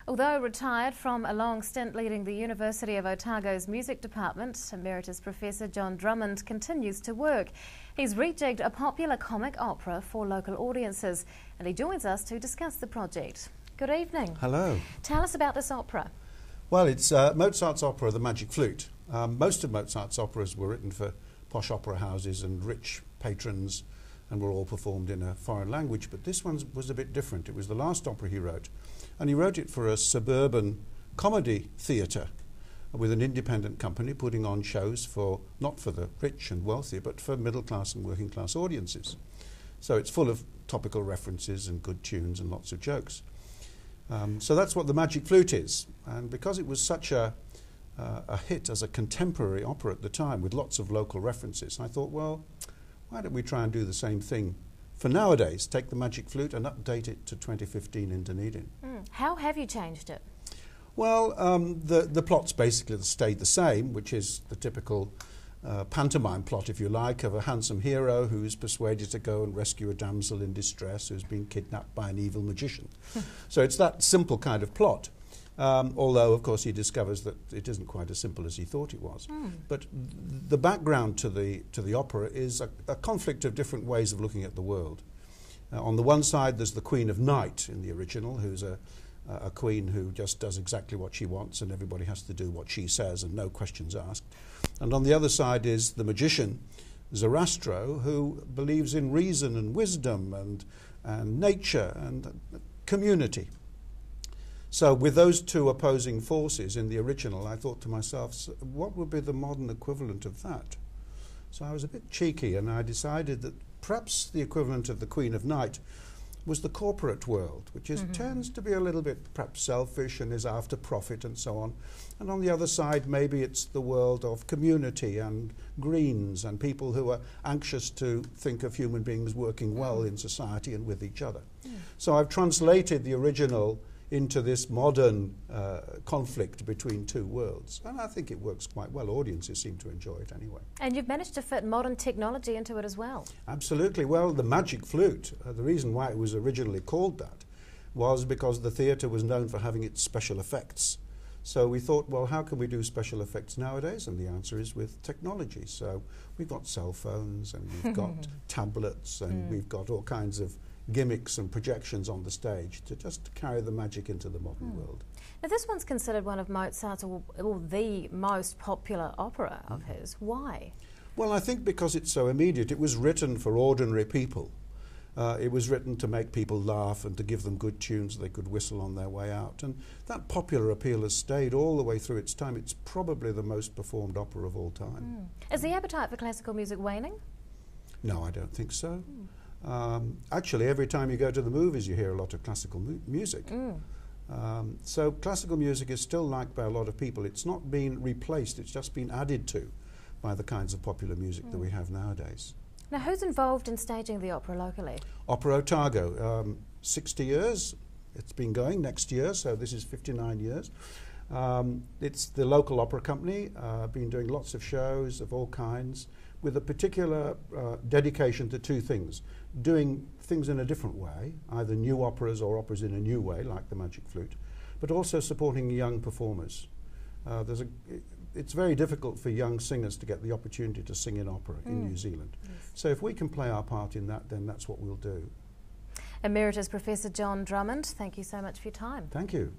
Although retired from a long stint leading the University of Otago's music department, Emeritus Professor John Drummond continues to work. He's rejigged a popular comic opera for local audiences, and he joins us to discuss the project. Good evening. Hello. Tell us about this opera. Well, it's Mozart's opera, The Magic Flute. Most of Mozart's operas were written for posh opera houses and rich patrons, and were all performed in a foreign language, but this one was a bit different. It was the last opera he wrote, and he wrote it for a suburban comedy theatre with an independent company putting on shows for, not for the rich and wealthy, but for middle class and working class audiences. So it's full of topical references and good tunes and lots of jokes. So that's what The Magic Flute is, and because it was such a hit as a contemporary opera at the time with lots of local references, I thought, well, why don't we try and do the same thing for nowadays, take The Magic Flute and update it to 2015 in Dunedin. How have you changed it? Well, the plot's basically stayed the same, which is the typical pantomime plot, if you like, of a handsome hero who's persuaded to go and rescue a damsel in distress who's been kidnapped by an evil magician. So it's that simple kind of plot. Although, of course, he discovers that it isn't quite as simple as he thought it was. But the background to the opera is a conflict of different ways of looking at the world. On the one side, there's the Queen of Night in the original, who's a queen who just does exactly what she wants, and everybody has to do what she says and no questions asked. And on the other side is the magician, Zarastro, who believes in reason and wisdom and nature and community. So with those two opposing forces in the original, I thought to myself, what would be the modern equivalent of that? So I was a bit cheeky, and I decided that perhaps the equivalent of the Queen of Night was the corporate world, which tends to be a little bit perhaps selfish and is after profit and so on. And on the other side, maybe it's the world of community and greens and people who are anxious to think of human beings working well in society and with each other. So I've translated the original into this modern conflict between two worlds. And I think it works quite well. Audiences seem to enjoy it anyway. And you've managed to fit modern technology into it as well. Absolutely. Well, The Magic Flute, the reason why it was originally called that was because the theatre was known for having its special effects. So we thought, well, how can we do special effects nowadays? And the answer is with technology. So we've got cell phones, and we've got tablets, and we've got all kinds of gimmicks and projections on the stage to just carry the magic into the modern world. Now, this one's considered one of Mozart's, or the most popular opera of his. Why? Well, I think because it's so immediate. It was written for ordinary people. It was written to make people laugh and to give them good tunes they could whistle on their way out. And that popular appeal has stayed all the way through its time. It's probably the most performed opera of all time. Is the appetite for classical music waning? No, I don't think so. Actually, every time you go to the movies, you hear a lot of classical music. So classical music is still liked by a lot of people. It's not been replaced, it's just been added to by the kinds of popular music that we have nowadays. Now, who's involved in staging the opera locally? Opera Otago, 60 years. It's been going next year, so this is 59 years. It's the local opera company, been doing lots of shows of all kinds, with a particular dedication to two things: doing things in a different way, either new operas or operas in a new way, like The Magic Flute, but also supporting young performers. It's very difficult for young singers to get the opportunity to sing in opera in New Zealand. So if we can play our part in that, then that's what we'll do. Emeritus Professor John Drummond, thank you so much for your time. Thank you.